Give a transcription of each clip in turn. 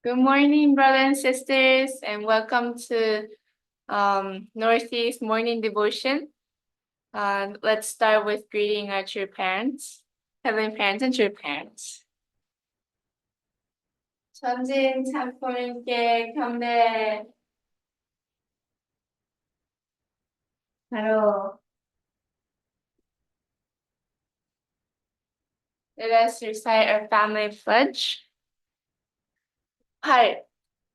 Good morning, brothers and sisters, and welcome to Northeast Morning Devotion. Let's start with greeting our true parents, heavenly parents and true parents. 전진 참포님께 경례. 바로 let us recite our family pledge. 8.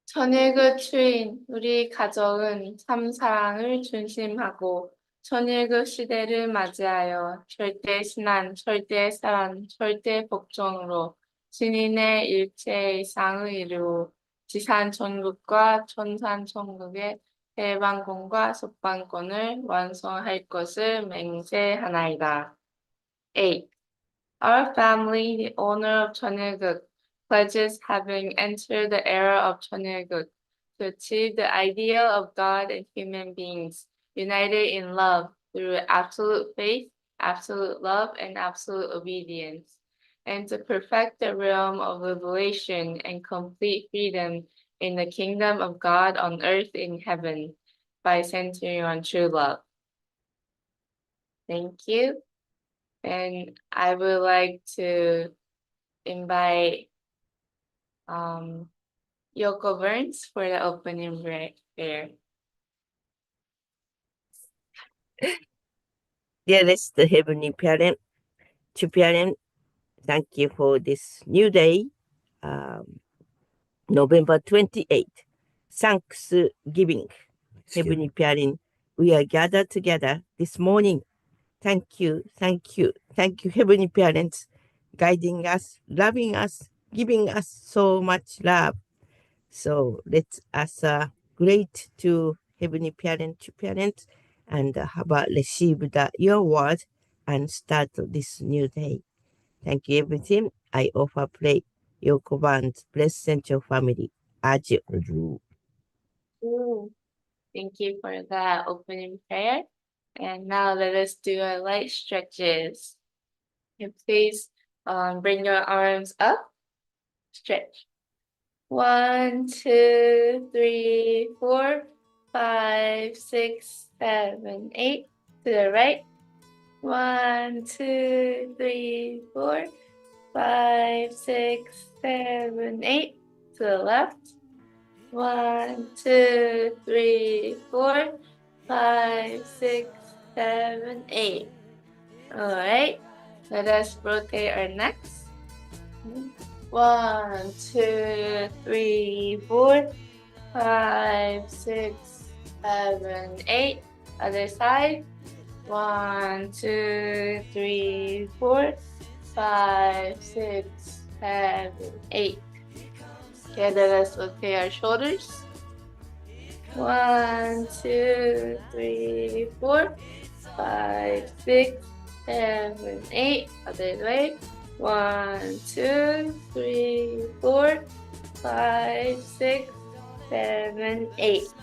전일그 주인 우리 가정은 참 사랑을 중심하고 전일그 시대를 맞이하여 절대 신안, 절대 사랑, 절대 복종으로 진인의 일체 이상을 이루어 지산 천국과 천산 천국의 대방권과 속방권을 완성할 것을 맹세하나이다. 8. Our family, the owner of 전일극, pledges having entered the era of 전일극 to achieve the ideal of God and human beings, united in love through absolute faith, absolute love, and absolute obedience, and to perfect the realm of revelation and complete freedom in the kingdom of God on earth in heaven by centering on true love. Thank you. And I would like to invite Yoko Burns for the opening prayer. Dearest Heavenly Parent, to Parent, thank you for this new day, November 28th, Thanksgiving. Heavenly Parent, we are gathered together this morning. Thank you, Heavenly Parents, guiding us, loving us, giving us so much love. So let us great to Heavenly Parent, to parents, and have received your word and start this new day. Thank you, everything. I offer pray your commands, bless your family. Aju. Thank you for that opening prayer. And now let us do our light stretches. And please bring your arms up. Stretch. 1, 2, 3, 4, 5, 6, 7, 8. To the right. 1, 2, 3, 4, 5, 6, 7, 8. To the left. 1, 2, 3, 4, 5, 6, 7, 8. All right. Let us rotate our necks. 1, 2, 3, 4, 5, 6, 7, 8. Other side. 1, 2, 3, 4, 5, 6, 7, 8. Okay, let us rotate our shoulders. 1, 2, 3, 4, 5, 6, 7, 8. Other way. 1, 2, 3, 4, 5, 6, 7, 8.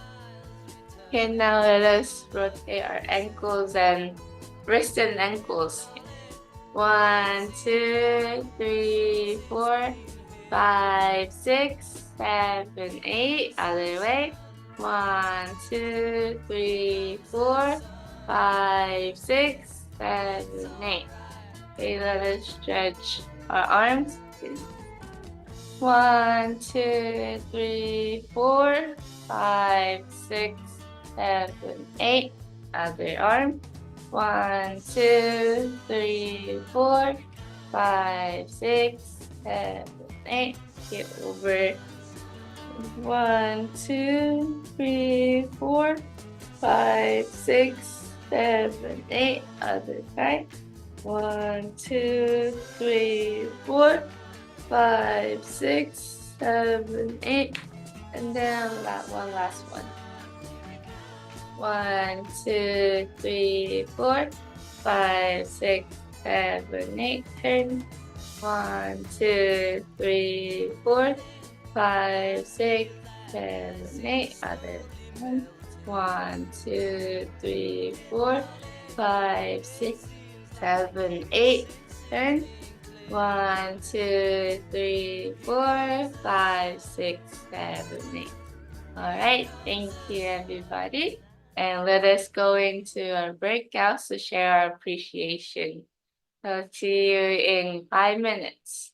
Okay, now let us rotate our ankles and wrists and ankles. 1, 2, 3, 4, 5, 6, 7, 8. Other way. 1, 2, 3, 4, 5, 6, 7, 8. Okay, let us stretch our arms. 1, 2, 3, 4, 5, 6, 7, 8. Other arm. 1, 2, 3, 4, 5, 6, 7, 8. Okay, over. 1, 2, 3, 4, 5, 6, 7, 8. Other side. 1, 2, 3, 4, 5, 6, 7, 8. And then that one last one. 1, 2, 3, 4, 5, 6, 7, 8. Turn. 1, 2, 3, 4, 5, 6, 7, 8. Other one. 1, 2, 3, 4, 5, 6, 7, 8. Turn. 1, 2, 3, 4, 5, 6, 7, 8. All right, thank you, everybody. And let us go into our breakouts to share our appreciation. So see you in 5 minutes.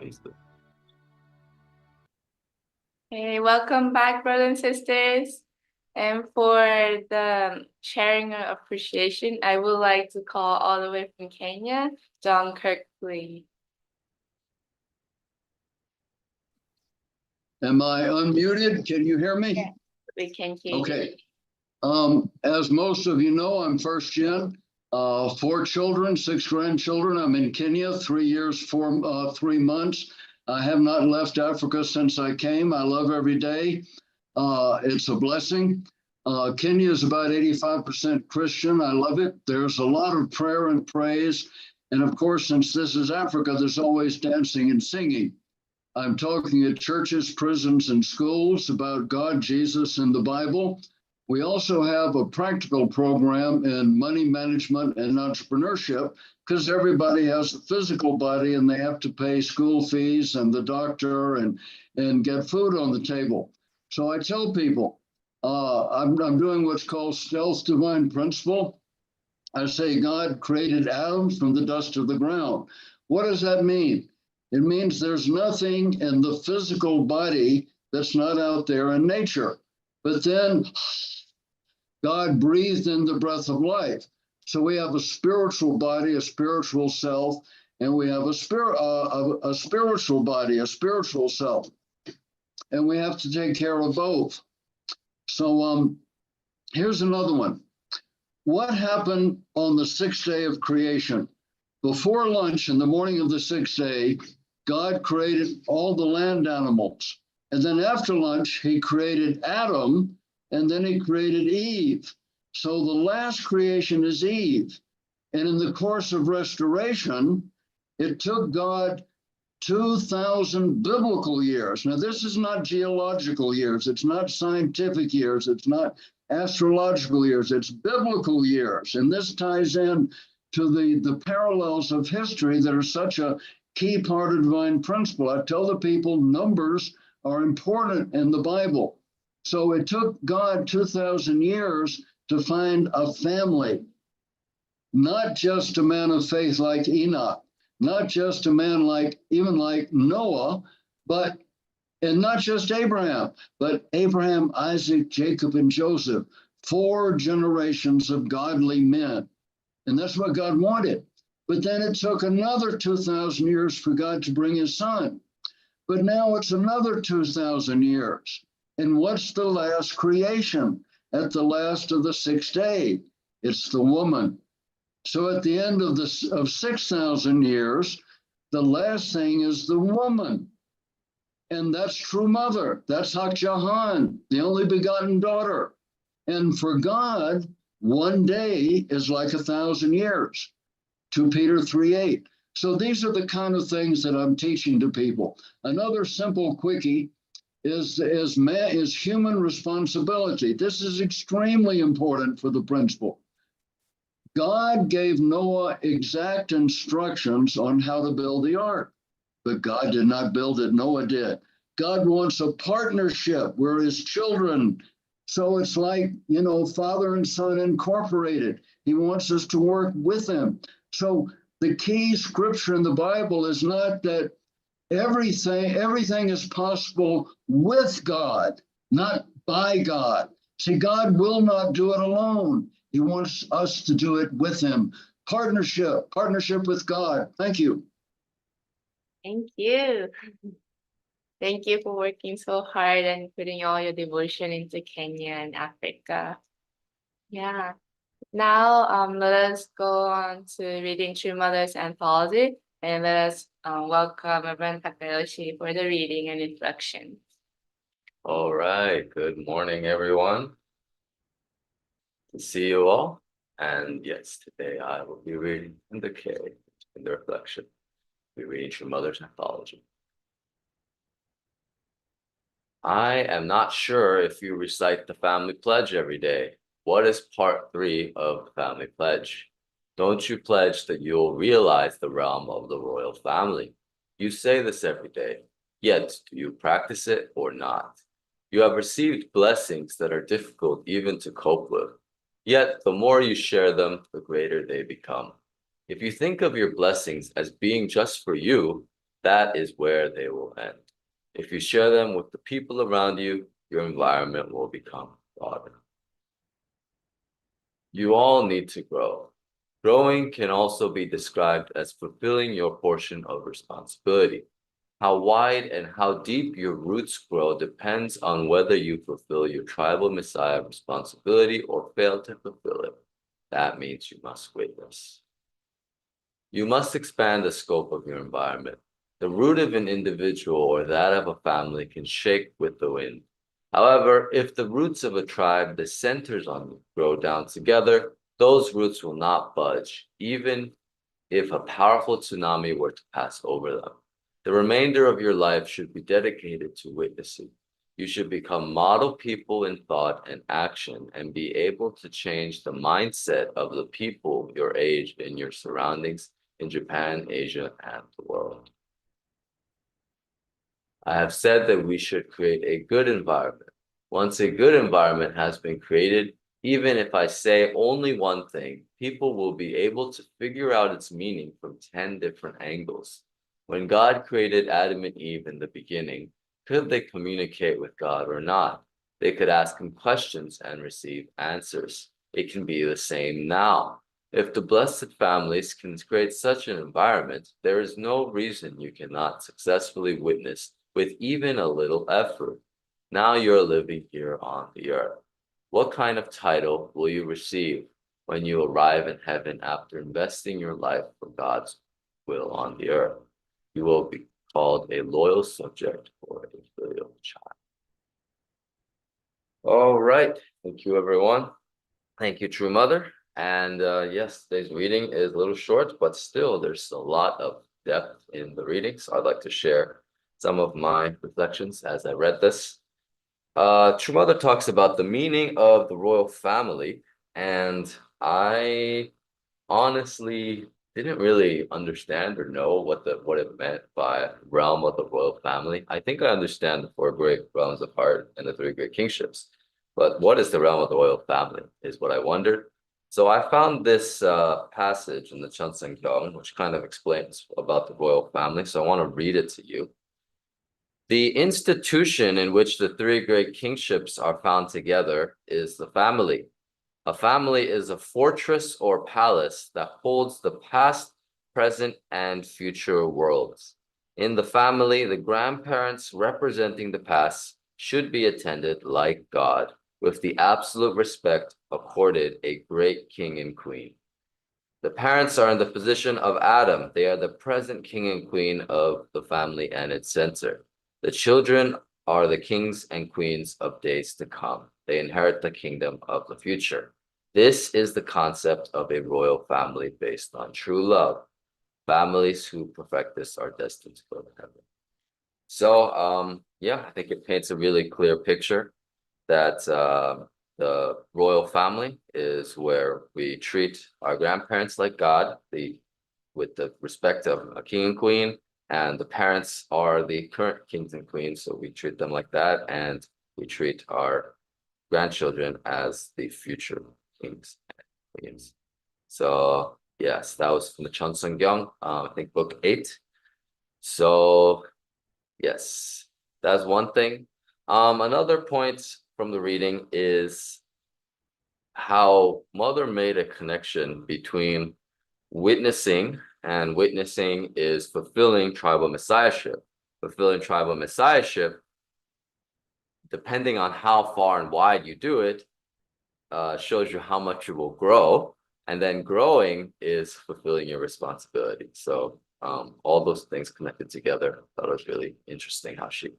Testimonies. Hey, welcome back, brothers and sisters. And for the sharing of appreciation, I would like to call all the way from Kenya, John Kirkley. Am I unmuted? Can you hear me? Yeah. We can hear you. Okay. As most of you know, I'm first gen, 4 children, 6 grandchildren. I'm in Kenya, 3 years, 3 months. I have not left Africa since I came. I love every day. It's a blessing. Kenya is about 85% Christian. I love it. There's a lot of prayer and praise. And of course, since this is Africa, there's always dancing and singing. I'm talking at churches, prisons, and schools about God, Jesus, and the Bible. We also have a practical program in money management and entrepreneurship because everybody has a physical body and they have to pay school fees and the doctor and get food on the table. So I tell people, I'm doing what's called stealth divine principle. I say God created Adam from the dust of the ground. What does that mean? It means there's nothing in the physical body that's not out there in nature. But then God breathed in the breath of life. So we have a spiritual body, a spiritual self, and we have a spiritual body, a spiritual self. And we have to take care of both. So here's another one. What happened on the 6th day of creation? Before lunch in the morning of the 6th day, God created all the land animals. And then after lunch, he created Adam, and then he created Eve. So the last creation is Eve. And in the course of restoration, it took God 2,000 biblical years. Now, this is not geological years. It's not scientific years. It's not astrological years. It's biblical years. And this ties in to the parallels of history that are such a key part of divine principle. I tell the people numbers are important in the Bible. So it took God 2,000 years to find a family, not just a man of faith like Enoch, not just a man like Noah, and not just Abraham, but Abraham, Isaac, Jacob, and Joseph, 4 generations of godly men. And that's what God wanted. But then it took another 2,000 years for God to bring his son. But now it's another 2,000 years. And what's the last creation at the last of the 6th day? It's the woman. So at the end of 6,000 years, the last thing is the woman. And that's true mother. That's Hakjahan, the only begotten daughter. And for God, one day is like 1,000 years. 2 Peter 3:8. So these are the kind of things that I'm teaching to people. Another simple quickie is human responsibility. This is extremely important for the principle. God gave Noah exact instructions on how to build the ark, but God did not build it, Noah did. God wants a partnership. We're his children. So it's like, father and son incorporated. He wants us to work with him. So the key scripture in the Bible is not that everything is possible with God, not by God. See, God will not do it alone. He wants us to do it with him. Partnership with God. Thank you. Thank you. Thank you for working so hard and putting all your devotion into Kenya and Africa. Yeah. Now, let us go on to reading True Mother's Anthology, and let us welcome Reverend Takayoshi for the reading and reflection. All right. Good morning, everyone. Good to see you all. And yes, today I will be reading in the reflection. We're reading True Mother's Anthology. I am not sure if you recite the family pledge every day. What is part 3 of the family pledge? Don't you pledge that you'll realize the realm of the royal family? You say this every day, yet do you practice it or not? You have received blessings that are difficult even to cope with, yet the more you share them, the greater they become. If you think of your blessings as being just for you, that is where they will end. If you share them with the people around you, your environment will become broader. You all need to grow. Growing can also be described as fulfilling your portion of responsibility. How wide and how deep your roots grow depends on whether you fulfill your tribal Messiah responsibility or fail to fulfill it. That means you must witness. You must expand the scope of your environment. The root of an individual or that of a family can shake with the wind. However, if the roots of a tribe, the centers on them, grow down together, those roots will not budge, even if a powerful tsunami were to pass over them. The remainder of your life should be dedicated to witnessing. You should become model people in thought and action and be able to change the mindset of the people your age in your surroundings in Japan, Asia, and the world. I have said that we should create a good environment. Once a good environment has been created, even if I say only one thing, people will be able to figure out its meaning from 10 different angles. When God created Adam and Eve in the beginning, could they communicate with God or not? They could ask him questions and receive answers. It can be the same now. If the blessed families can create such an environment, there is no reason you cannot successfully witness with even a little effort. Now you're living here on the earth. What kind of title will you receive when you arrive in heaven after investing your life for God's will on the earth? You will be called a loyal subject or a filial child. All right. Thank you, everyone. Thank you, True Mother. And yes, today's reading is a little short, but still there's a lot of depth in the reading. So I'd like to share some of my reflections as I read this. True Mother talks about the meaning of the royal family, and I honestly didn't really understand or know what it meant by realm of the royal family. I think I understand the 4 great realms of heart and the 3 great kingships, but what is the realm of the royal family is what I wondered. So I found this passage in the Cheonseong, which kind of explains about the royal family. So I want to read it to you. The institution in which the 3 great kingships are found together is the family. A family is a fortress or palace that holds the past, present, and future worlds. In the family, the grandparents representing the past should be attended like God, with the absolute respect accorded a great king and queen. The parents are in the position of Adam. They are the present king and queen of the family and its center. The children are the kings and queens of days to come. They inherit the kingdom of the future. This is the concept of a royal family based on true love. Families who perfect this are destined to go to heaven. So, yeah, I think it paints a really clear picture that the royal family is where we treat our grandparents like God, with the respect of a king and queen, and the parents are the current kings and queens, so we treat them like that, and we treat our grandchildren as the future kings and queens. So yes, that was from the Cheonseong, I think book 8. So yes, that's one thing. Another point from the reading is how Mother made a connection between witnessing, and witnessing is fulfilling tribal messiahship. Fulfilling tribal messiahship, depending on how far and wide you do it, shows you how much you will grow. And then growing is fulfilling your responsibility. So all those things connected together. I thought it was really interesting how she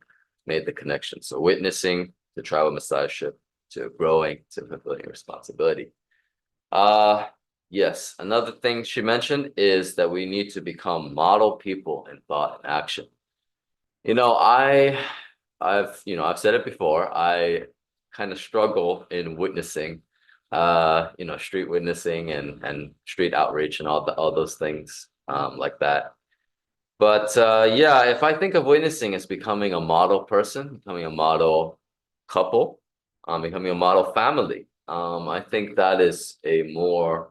made the connection. So witnessing to tribal messiahship, to growing, to fulfilling your responsibility. Yes, another thing she mentioned is that we need to become model people in thought and action. You know, I've said it before, I kind of struggle in witnessing, street witnessing and street outreach and all those things like that. But yeah, if I think of witnessing as becoming a model person, becoming a model couple, becoming a model family, I think that is a more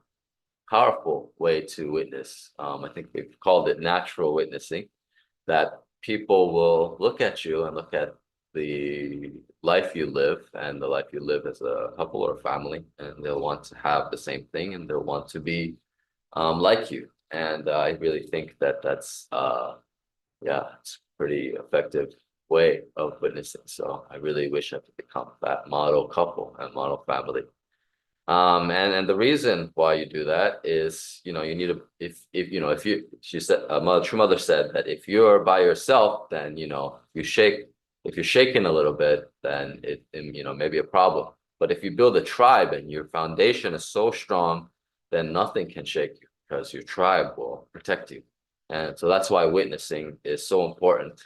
powerful way to witness. I think we've called it natural witnessing, that people will look at you and look at the life you live and the life you live as a couple or a family, and they'll want to have the same thing and they'll want to be like you. And I really think that that's yeah, it's a pretty effective way of witnessing. So I really wish I could become that model couple and model family. And the reason why you do that is, you know, you need to, if you know, if you, she said, true mother said that if you're by yourself, then, you know, if you're shaking a little bit, then you know, maybe a problem. But if you build a tribe and your foundation is so strong, then nothing can shake you because your tribe will protect you. And so that's why witnessing is so important.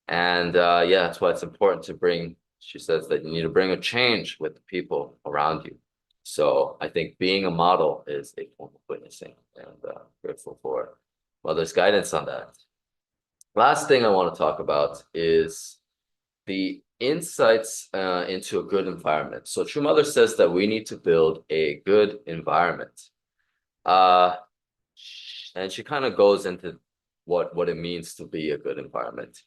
And yeah, that's why it's important to bring, she says that you need to bring a change with the people around you. So I think being a model is a form of witnessing, and grateful for Mother's guidance on that. Last thing I want to talk about is the insights into a good environment. So True Mother says that we need to build a good environment. And she kind of goes into what it means to be a good environment.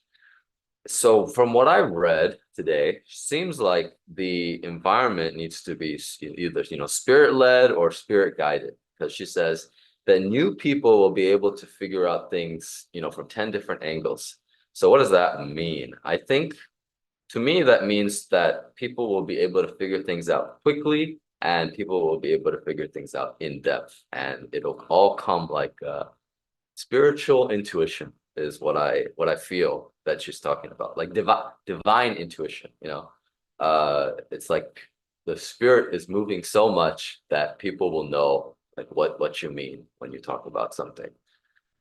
So from what I read today, seems like the environment needs to be either, you know, spirit led or spirit guided, because she says that new people will be able to figure out things, you know, from 10 different angles. So what does that mean? I think to me, that means that people will be able to figure things out quickly, and people will be able to figure things out in depth, and it'll all come like spiritual intuition is what I feel that she's talking about, like divine intuition, you know. It's like the spirit is moving so much that people will know like what you mean when you talk about something.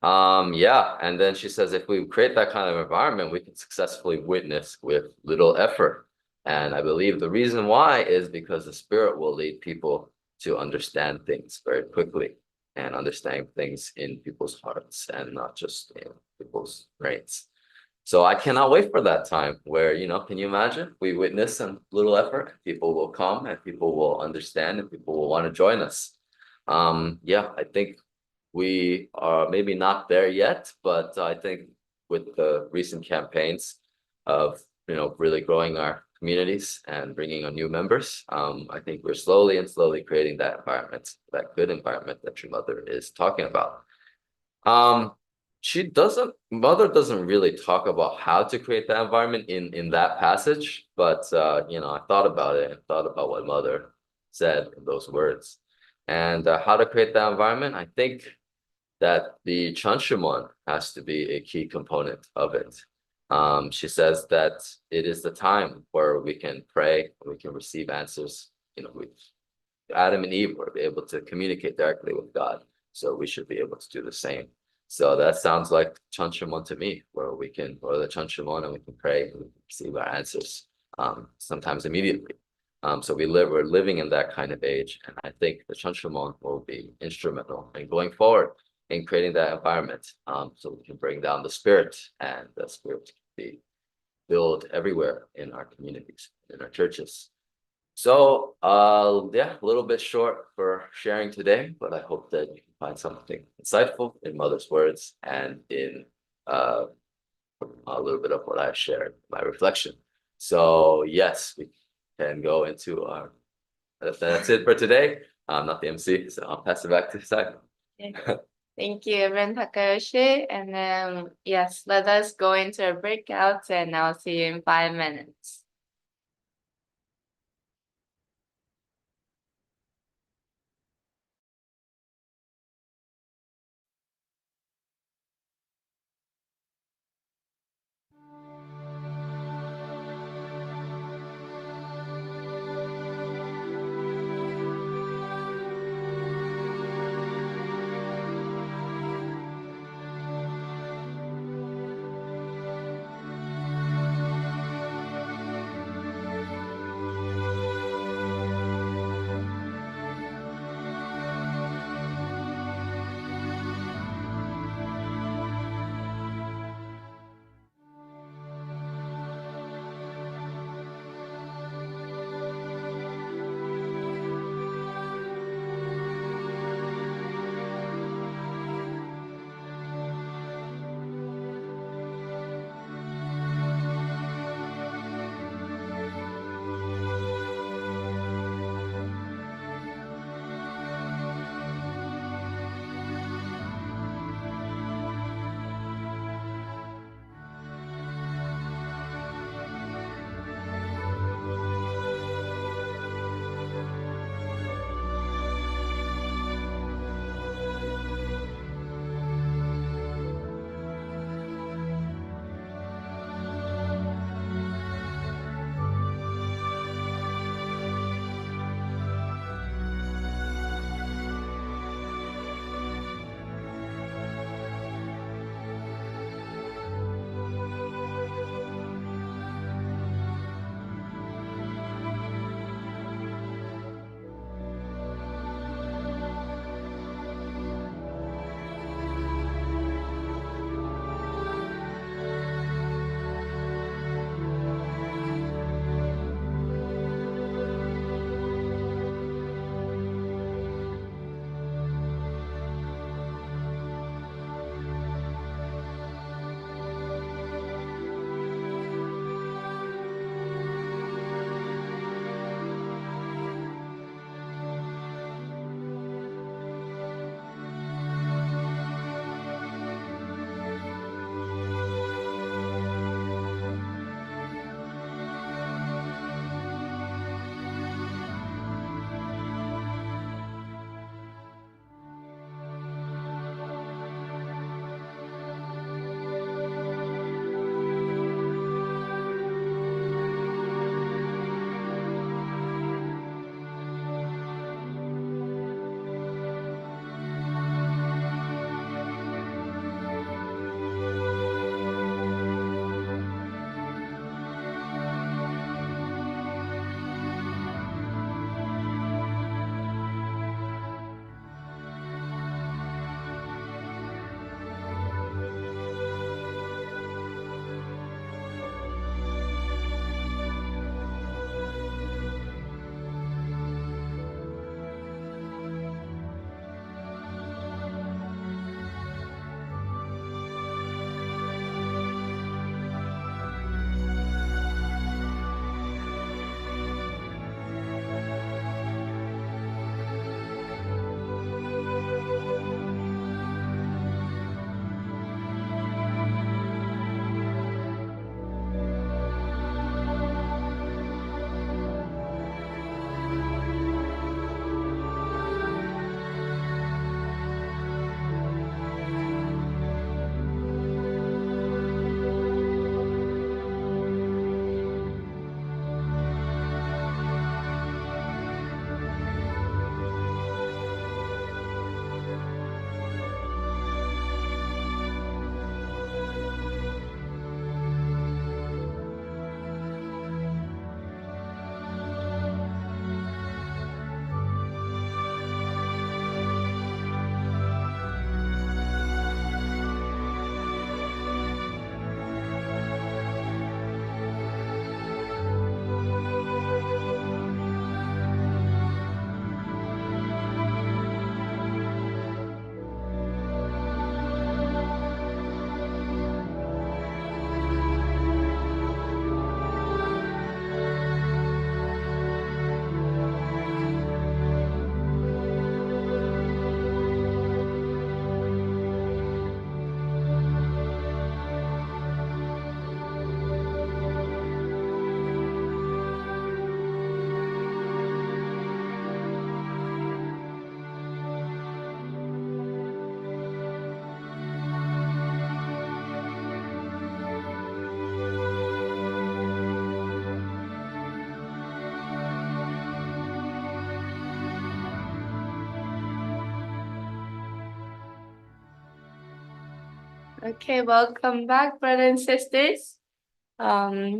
Yeah, and then she says if we create that kind of environment, we can successfully witness with little effort. And I believe the reason why is because the spirit will lead people to understand things very quickly and understand things in people's hearts and not just in people's brains. So I cannot wait for that time where, you know, can you imagine? We witness some little effort, people will come and people will understand and people will want to join us. Yeah, I think we are maybe not there yet, but I think with the recent campaigns of, you know, really growing our communities and bringing on new members, I think we're slowly and slowly creating that environment, that good environment that your mother is talking about. Mother doesn't really talk about how to create that environment in that passage, but you know, I thought about it and thought about what mother said in those words. And how to create that environment, I think that the Chanshimon has to be a key component of it. She says that it is the time where we can pray, we can receive answers. You know, Adam and Eve were able to communicate directly with God, so we should be able to do the same. So that sounds like Chanshimon to me, where we can go to the Chanshimon and we can pray and we can receive our answers, sometimes immediately. So we're living in that kind of age, and I think the Chanshimon will be instrumental in going forward in creating that environment, so we can bring down the spirit, and the spirit can be built everywhere in our communities, in our churches. So yeah, a little bit short for sharing today, but I hope that you can find something insightful in Mother's words and in a little bit of what I shared, my reflection. So yes, we can go into our, that's it for today. I'm not the MC, so I'll pass it back to Simon. Thank you, Reverend Takayoshi. And yes, let us go into a breakout, and I'll see you in 5 minutes. Okay, welcome back, brothers and sisters.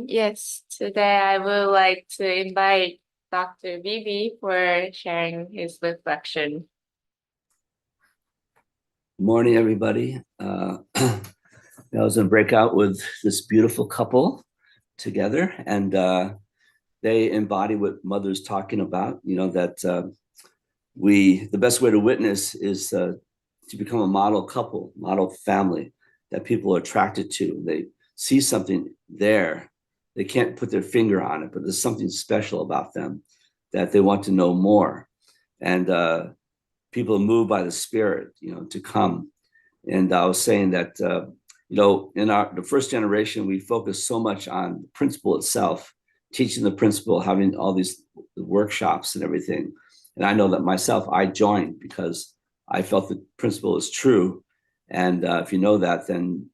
Yes, today I would like to invite Dr. Bibi for sharing his reflection. Good morning, everybody. I was in breakout with this beautiful couple together, and they embody what Mother's talking about. You know, that the best way to witness is to become a model couple, model family that people are attracted to. They see something there. They can't put their finger on it, but there's something special about them that they want to know more. And people are moved by the Spirit, you know, to come. And I was saying that, you know, in the first generation, we focused so much on the principle itself, teaching the principle, having all these workshops and everything. And I know that myself, I joined because I felt the principle is true. And if you know that, then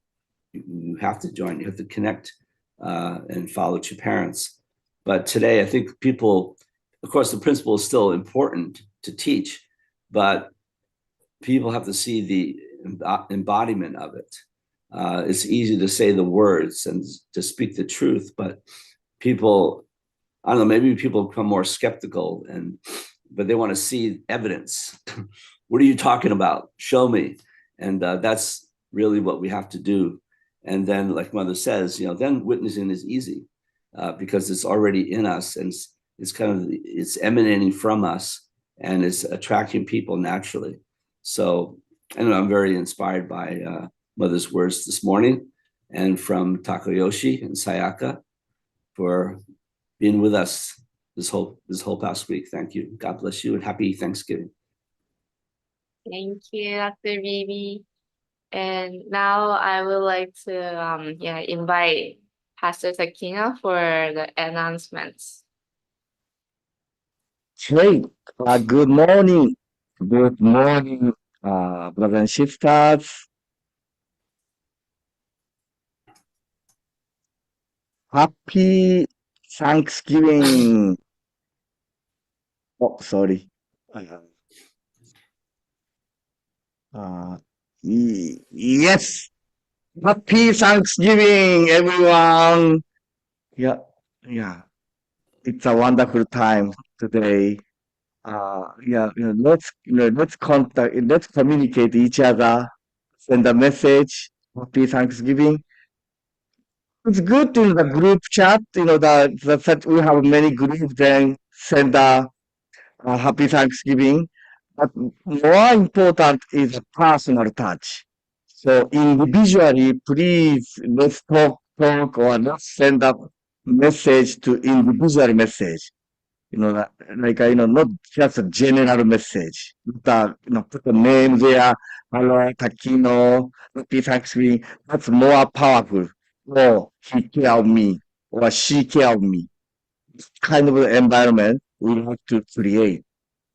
you have to join, you have to connect and follow your parents. But today, I think people, of course, the principle is still important to teach, but people have to see the embodiment of it. It's easy to say the words and to speak the truth, but people, I don't know, maybe people become more skeptical, but they want to see evidence. What are you talking about? Show me. And that's really what we have to do. And then, like Mother says, you know, then witnessing is easy because it's already in us, and it's emanating from us, and it's attracting people naturally. So I know I'm very inspired by Mother's words this morning, and from Takayoshi and Sayaka for being with us this whole past week. Thank you. God bless you, and happy Thanksgiving. Thank you, Dr. Bibi. And now I would like to invite Pastor Takina for the announcements. Hey, good morning. Good morning, brothers and sisters. Happy Thanksgiving. Oh, sorry. Yes. Happy Thanksgiving, everyone. Yeah, yeah. It's a wonderful time today. Let's contact, let's communicate each other, send a message. Happy Thanksgiving. It's good in the group chat, that we have many groups, then send a happy Thanksgiving. But more important is a personal touch. So individually, please let's talk, or let's send a message to individual message. Not just a general message. Put a name there. Hello, Takino, happy Thanksgiving. That's more powerful. Oh, he care of me, or she care of me. This kind of environment we have to create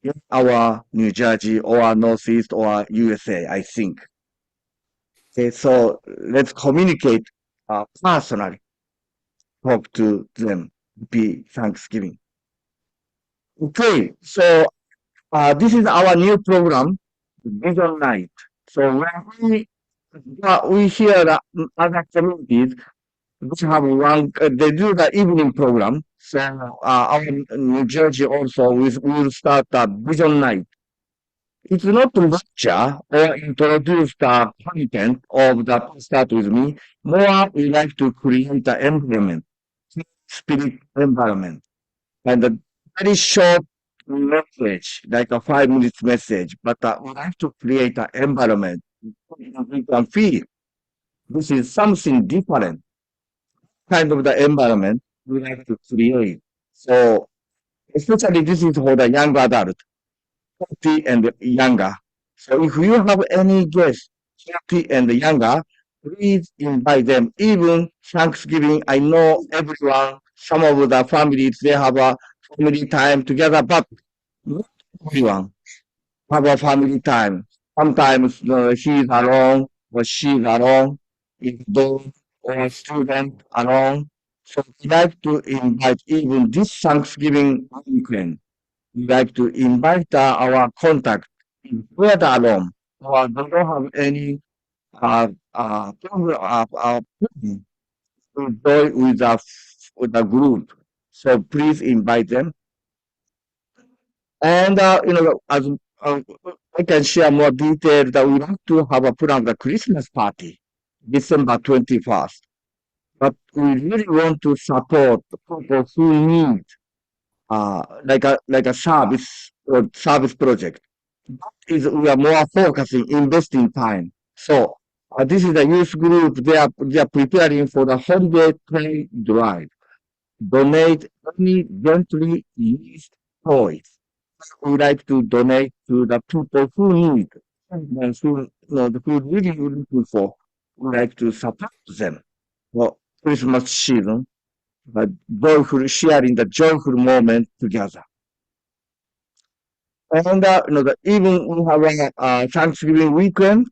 in our New Jersey or Northeast or USA, I think. Okay, so let's communicate personally, talk to them, be Thanksgiving. Okay, so this is our new program, Vision Night. So when we hear that other communities, which have one, they do the evening program. So our New Jersey also will start a Vision Night. It's not to lecture or introduce the content of the Start With Me. More, we like to create the environment, spirit environment. And a very short message, like a 5 minutes message, but we like to create an environment. We can feel this is something different, kind of the environment we like to create. So, especially this is for the young adult, 30 and younger. So if you have any guests, 30 and younger, please invite them. Even Thanksgiving, I know everyone, some of the families, they have a family time together, but not everyone have a family time. Sometimes he is alone or she is alone, if those or student alone. So we like to invite even this Thanksgiving weekend. We like to invite our contact whether alone or they don't have any enjoy with the group. So please invite them. And as I can share more details that we have to have a plan the Christmas party, December 21st. But we really want to support people who need like a service or service project. Is we are more focusing, investing time. So this is a youth group. They are preparing for the holiday play drive. Donate any gently used toys. We like to donate to the people who need and who really looking for. We like to support them for Christmas season, but joyful sharing the joyful moment together. And even we have a Thanksgiving weekend.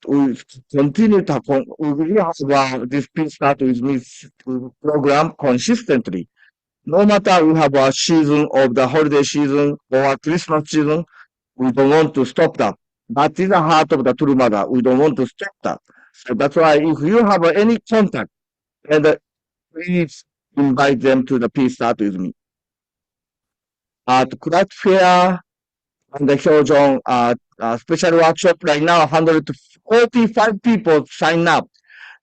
We continue to we really have this Peace Start with Me program consistently. No matter we have a season of the holiday season or Christmas season, we don't want to stop that. That is the heart of the true mother. We don't want to stop that. So that's why if you have any contact, and please invite them to the Peace Start with Me. At craft fair and the Hyojong special workshop right now, 145 people sign up.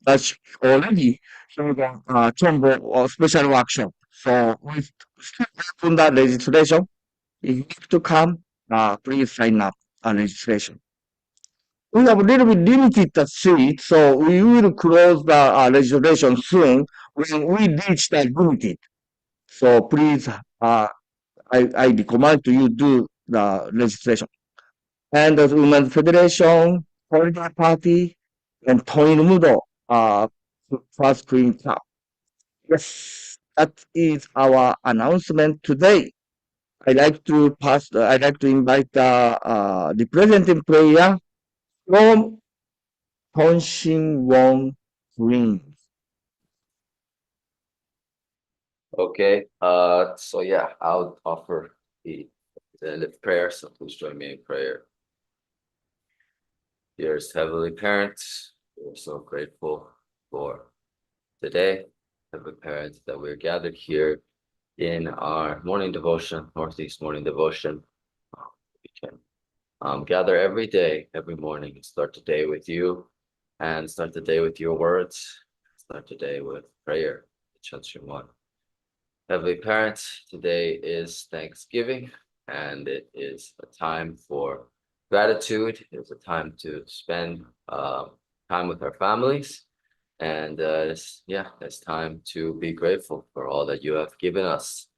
That's already Chombo special workshop. So we still open that registration. If you have to come, please sign up on registration. We have a little bit limited the seat, so we will close the registration soon when we reach the limited. So please, I recommend to you do the registration. And the Women's Federation, Holiday Party, and Toimudo, first Queen Cup. Yes, that is our announcement today. I'd like to invite the representing player from Honshin Won Green. Okay, so yeah, I'll offer the prayer, so please join me in prayer. Dearest Heavenly Parents, we're so grateful for today, Heavenly Parents, that we're gathered here in our morning devotion, Northeast morning devotion. We can gather every day, every morning, and start the day with you, and start the day with your words, start the day with prayer. Heavenly Parents, today is Thanksgiving, and it is a time for gratitude. It's a time to spend time with our families, and it's time to be grateful for all that you have given us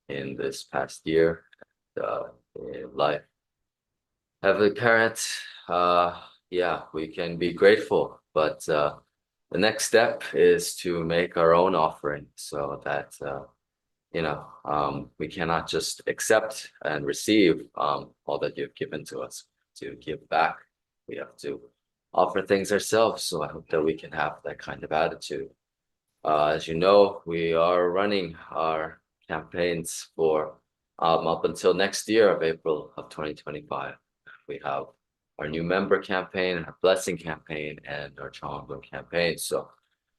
in this past year in life. Heavenly Parents, we can be grateful, but the next step is to make our own offering, so that we cannot just accept and receive all that you've given to us. To give back, we have to offer things ourselves. So I hope that we can have that kind of attitude. As you know, we are running our campaigns for up until next year of April of 2025. We have our new member campaign, our blessing campaign, and our Chongwon campaign. So,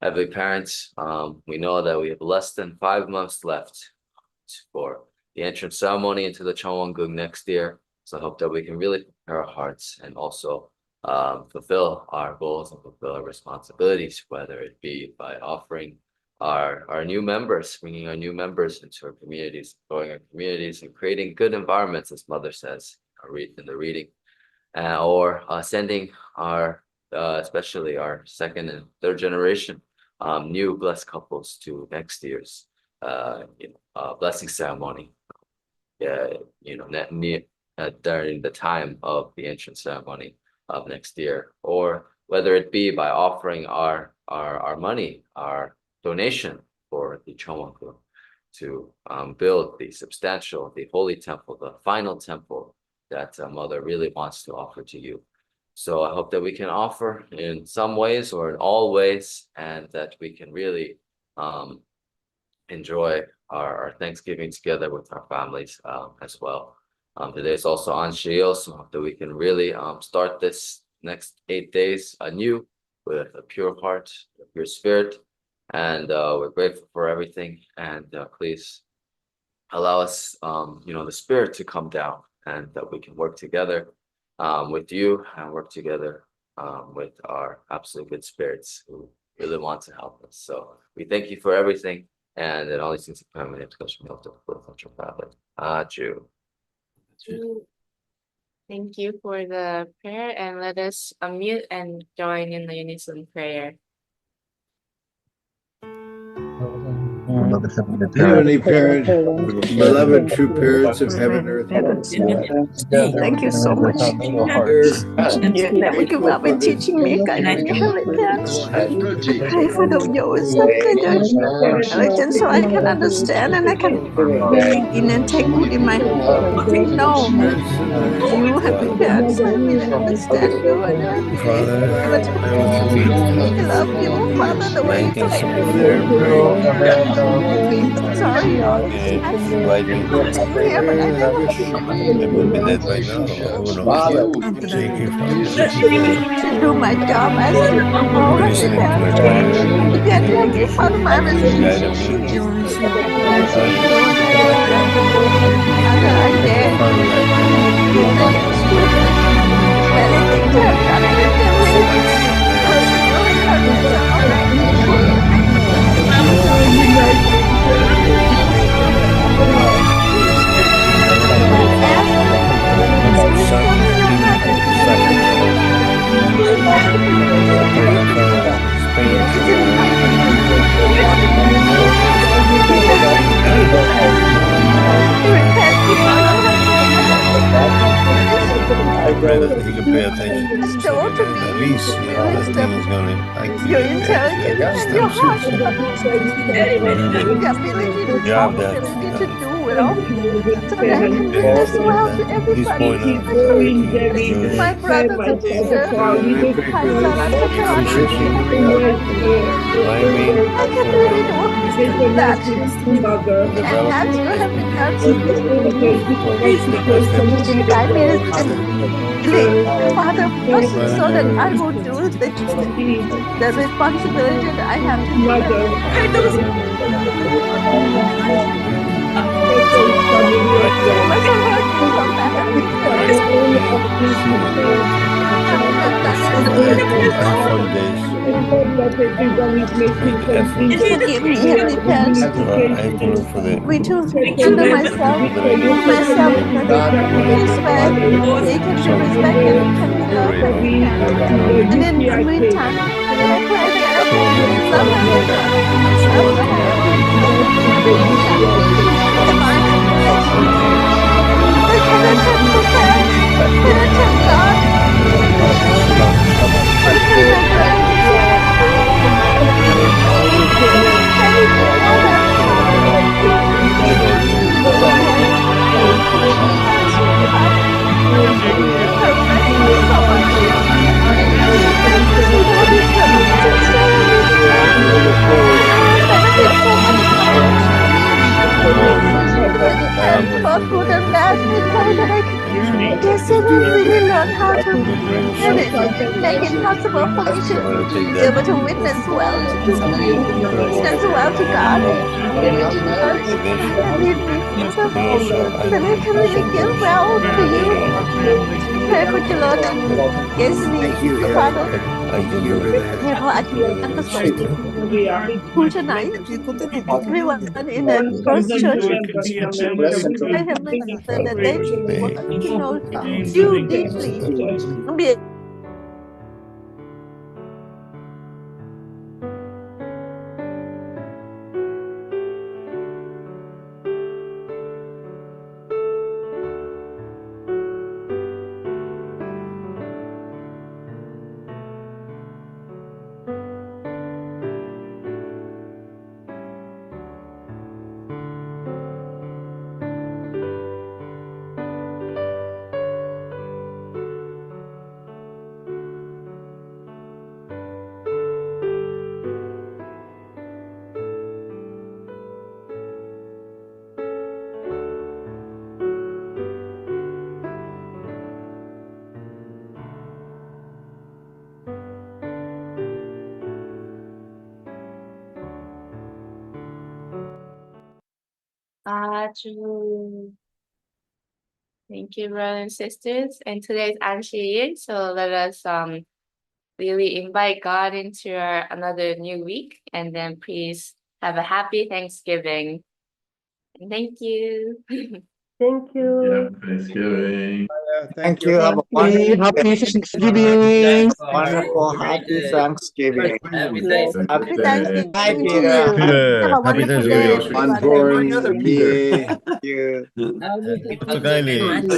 Heavenly Parents, we know that we have less than 5 months left for the entrance ceremony into the Chongwon next year. So I hope that we can really prepare our hearts and also fulfill our goals and fulfill our responsibilities, whether it be by offering our new members, bringing our new members into our communities, growing our communities, and creating good environments, as Mother says in the reading. Or sending our, especially our second and third generation, new blessed couples to next year's, blessing ceremony. During the time of the entrance ceremony of next year, or whether it be by offering our money, our donation for the Chongwon to build the holy temple, the final temple that Mother really wants to offer to you. So I hope that we can offer in some ways or in all ways, and that we can really enjoy our Thanksgiving together with our families as well. Today is also Anshio, so I hope that we can really start this next 8 days anew with a pure heart, a pure spirit, and we're grateful for everything. And please allow us, the spirit to come down, and that we can work together with you and work together with our absolute good spirits who really want to help us. So we thank you for everything, and it only seems to come in the Father. Jew. Thank you for the prayer, and let us unmute and join in the unison prayer. Heavenly Parent, beloved true parents of heaven, earth, and sea. Thank you so much. Never give up in teaching me, guiding me, Heavenly Parents. Good I pray for the viewers and the intelligence so I can understand and I can take in and take good in my know. You, Heavenly Parents, help me to understand you and able to I love you, Father, the way you I'm sorry all these times I'm here, but I never I would be dead by now. I would not. Thank you, Father. to do my job as you know, Heavenly Parents. To get ready for my responsibilities. Father, I dare against you. Many things I have done negatively. But you have goodness and all that I ask About wisdom in your heart and sacrifice. I pray, Father, Spain to go to repent before you, Heavenly I pray that he can pay attention to this Bestow to again. me At least, your that thing wisdom, is going to impact your you if you actually intelligence, and your stop heart, suicide. the ability to You talk, have the that. ability to do it all, so that I can witness well to He's everybody, pointing out my that community, my brothers and sisters, my son, efficiency by being I can really do that and and develop ask you, Heavenly Parents, step by step. to guide me and really, Father, so that I will do the responsibility that I have to do, Heavenly Parents. It must have hurt me so bad, Heavenly Parents. I have not done anything wrong. For days, make the effort. Forgive me, Heavenly Parents. I have to look for the Me to humble myself, people that I put myself in this way. They can be some respected, they can be loved, great Heavenly Parents. knowledge. And in the meantime, I pray that I So will many love Father, everyone, I so love want the to whole learn. world, and divine inspiration that can attempt to parents, can attempt God, can remember everything, anything, whatever happens. Thanks, Father. I bless you so much. Thank you so much, brothers and sisters, and this man. I benefit so much from it. Many times, both good and bad, I pray that I can listen and really learn how to Good dreams. and it make it possible for me to I'm going to take be able that to witness well, witness prayer well to God, eventually. and lead me, Father, And also, I that I can really give well to you. Pray for the Lord and Gesni, Father. I give you Therefore, I can understand who tonight, everyone in the first church, I have that they want to know you deeply, be 아주. Thank you, brothers and sisters. And today's Anshir, so let us really invite God into another new week, and then please have a happy Thanksgiving. And thank you. Thank you. Thanksgiving. Thank you. Have a wonderful happy Thanksgiving. Wonderful, Happy Thanksgiving. Happy Thanksgiving. Happy Thanksgiving Hi, to Peter. you. Peter, Have a happy wonderful day, Thanksgiving. everybody. Unborn me. To Kylie.